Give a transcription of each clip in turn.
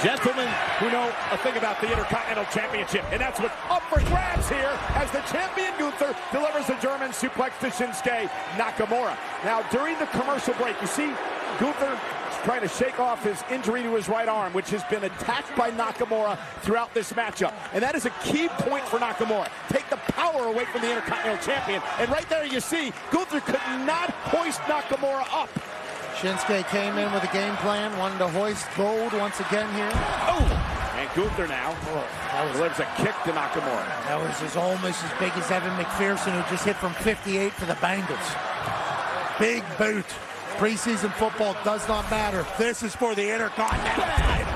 Gentlemen who know a thing about the Intercontinental Championship, and that's what's up for grabs here as the champion Gunther delivers a German suplex to Shinsuke Nakamura. Now, during the commercial break, you see Gunther trying to shake off his injury to his right arm, which has been attacked by Nakamura throughout this matchup. And that is a key point for Nakamura. Take the power away from the Intercontinental Champion. And right there you see, Gunther could not hoist Nakamura up. Shinsuke came in with a game plan, wanted to hoist gold once again here. Oh! And Gunther now delivers a kick to Nakamura. That was almost as big as Evan McPherson, who just hit from 58 for the Bengals. Big boot. Preseason football does not matter. This is for the Intercontinental title.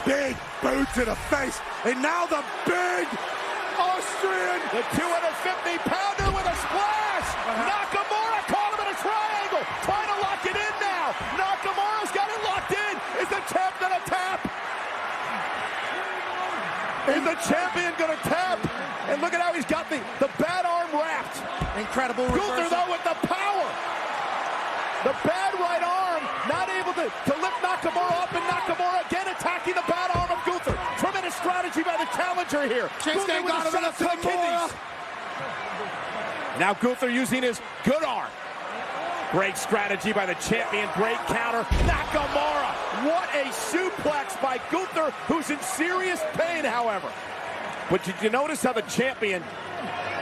Big boot to the face. And now the big Austrian. The 250-pounder with a splash. Nakamura caught him in a triangle. Trying to lock it in now. Nakamura's got it locked in. Is the champ going to tap? Is the champion going to tap? And look at how he's got the bad arm wrapped. Incredible reversal. Gunther, though, with the power. The bad right arm, not able to lift Nakamura up, and Nakamura again attacking the bad arm of Gunther. Tremendous strategy by the challenger here. Shinsuke got him in the kidneys. Now Gunther using his good arm. Great strategy by the champion. Great counter. Nakamura. What a suplex by Gunther, who's in serious pain, however. But did you notice how the champion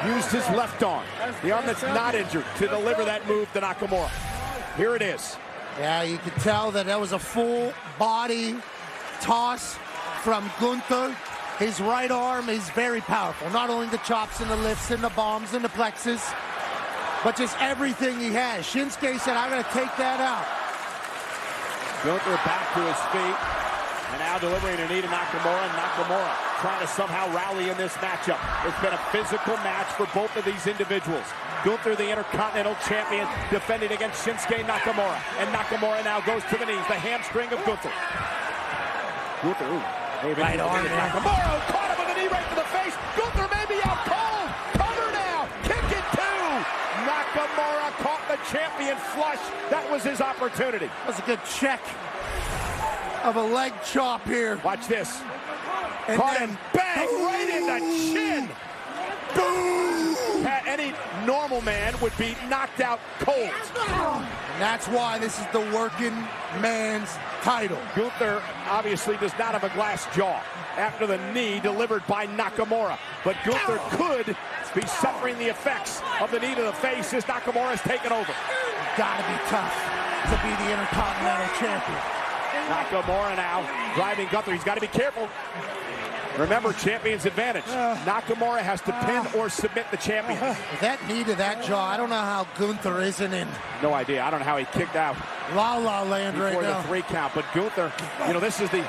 used his left arm, the arm that's not injured, to deliver that move to Nakamura? Here it is. Yeah, you could tell that was a full body toss from Gunther. His right arm is very powerful. Not only the chops and the lifts and the bombs and the plexus, but just everything he has. Shinsuke said, I'm going to take that out. Gunther back to his feet, and now delivering a knee to Nakamura. Nakamura trying to somehow rally in this matchup. It's been a physical match for both of these individuals. Gunther, the Intercontinental Champion, defending against Shinsuke Nakamura. And Nakamura now goes to the knees, the hamstring of Gunther. Gunther, right arm. Nakamura caught him with a knee right to the face. Gunther may be out cold. Cover now. Kick it too. Nakamura caught the champion flush. That was his opportunity. That was a good check of a leg chop here. Watch this. And caught then, him, bang, right in the chin. Boom! Any normal man would be knocked out cold. And that's why this is the working man's title. Gunther obviously does not have a glass jaw after the knee delivered by Nakamura. But Gunther could be suffering the effects of the knee to the face as Nakamura has taken over. Gotta be tough to be the Intercontinental Champion. Nakamura now driving Gunther. He's got to be careful. Remember, champion's advantage. Nakamura has to pin or submit the champion. With that knee to that jaw, I don't know how Gunther isn't in. No idea. I don't know how he kicked out. La La Land right now. Before the 3 count. But Gunther, you know, this is the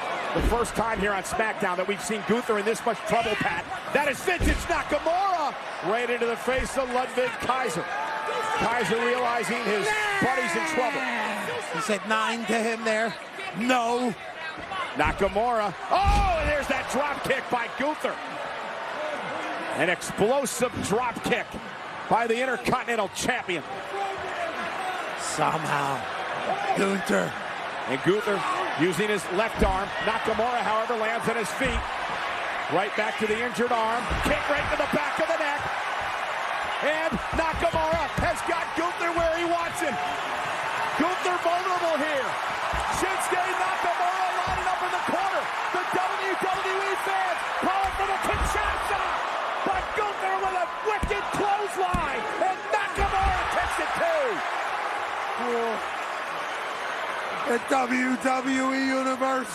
first time here on SmackDown that we've seen Gunther in this much trouble, Pat. That is vintage Nakamura. Right into the face of Ludwig Kaiser. Kaiser realizing his buddy's in trouble. He said 9 to him there. No. Nakamura. Oh, and there's that drop kick by Gunther. An explosive drop kick by the Intercontinental Champion. Somehow, Gunther. And Gunther using his left arm. Nakamura, however, lands on his feet. Right back to the injured arm. Kick right to the back of the neck. And Nakamura has got Gunther where he wants him. Gunther vulnerable here. Shinsuke Nakamura lining up in the corner. The WWE fans calling for the Kinshasa. But Gunther with a wicked clothesline. And Nakamura takes it too. The WWE Universe.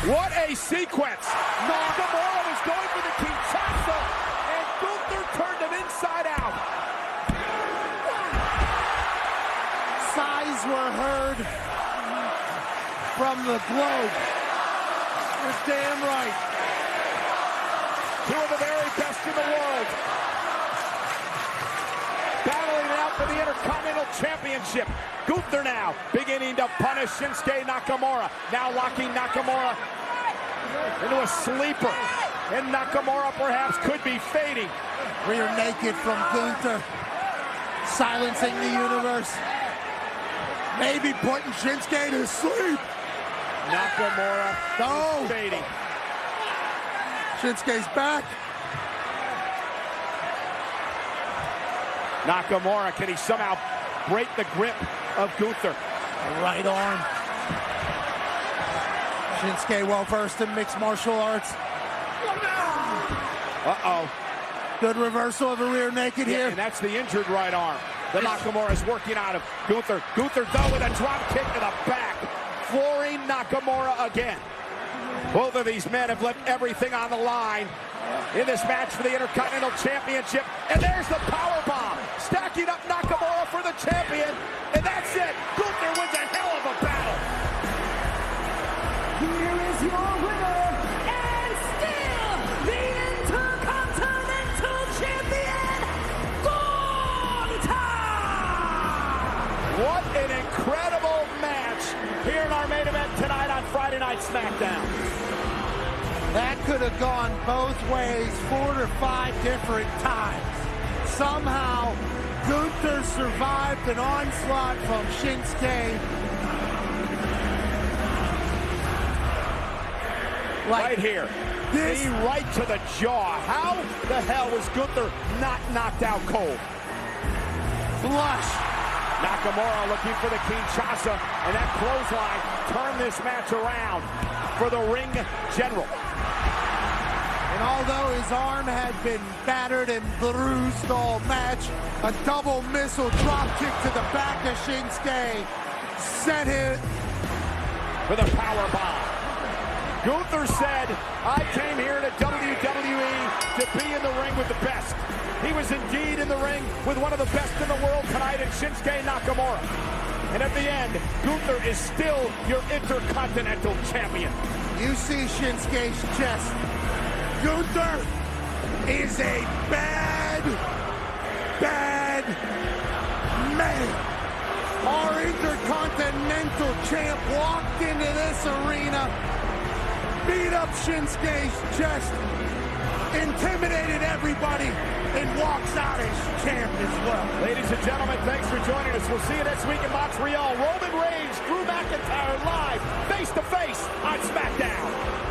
What a sequence. Nakamura was going for the Kinshasa. And Gunther turned him inside out. Sighs were heard from the globe. You're damn right. 2 of the very best in the world. Battling it out for the Intercontinental Championship. Gunther now beginning to punish Shinsuke Nakamura. Now locking Nakamura into a sleeper. And Nakamura perhaps could be fading. Rear naked from Gunther. Silencing the universe. Maybe putting Shinsuke to sleep. Nakamura No. fading. Shinsuke's back. Nakamura, can he somehow break the grip of Gunther? Right arm. Shinsuke well versed in mixed martial arts. Uh-oh. Good reversal of a rear naked here. And that's the injured right arm that Nakamura is working out of Gunther. Gunther, though, with a drop kick to the back, flooring Nakamura again. Both of these men have left everything on the line in this match for the Intercontinental Championship. And there's the powerbomb, stacking up Nakamura for the champion. And that's it. Gunther wins a hell of a battle. Here is your winner, and still the Intercontinental Champion, Gunther! What an incredible match here in our main event tonight on Friday Night SmackDown. That could have gone both ways 4 or 5 different times. Somehow, Gunther survived an onslaught from Shinsuke. Right here. This Knee right to the jaw. How the hell was Gunther not knocked out cold? flush. Nakamura looking for the Kinshasa, and that clothesline turned this match around for the ring general. And although his arm had been battered and bruised all match, a double missile drop kick to the back of Shinsuke set him For the power bomb. Gunther said, I came here to WWE to be in the ring with the best. He was indeed in the ring with one of the best in the world tonight in Shinsuke Nakamura. And at the end, Gunther is still your Intercontinental Champion. You see Shinsuke's chest. Gunther is a bad man. Our Intercontinental champ walked into this arena, beat up Shinsuke's chest, intimidated everybody, and walks out as champ as well. Ladies and gentlemen, thanks for joining us. We'll see you next week in Montreal. Roman Reigns, Drew McIntyre live, face to face on SmackDown.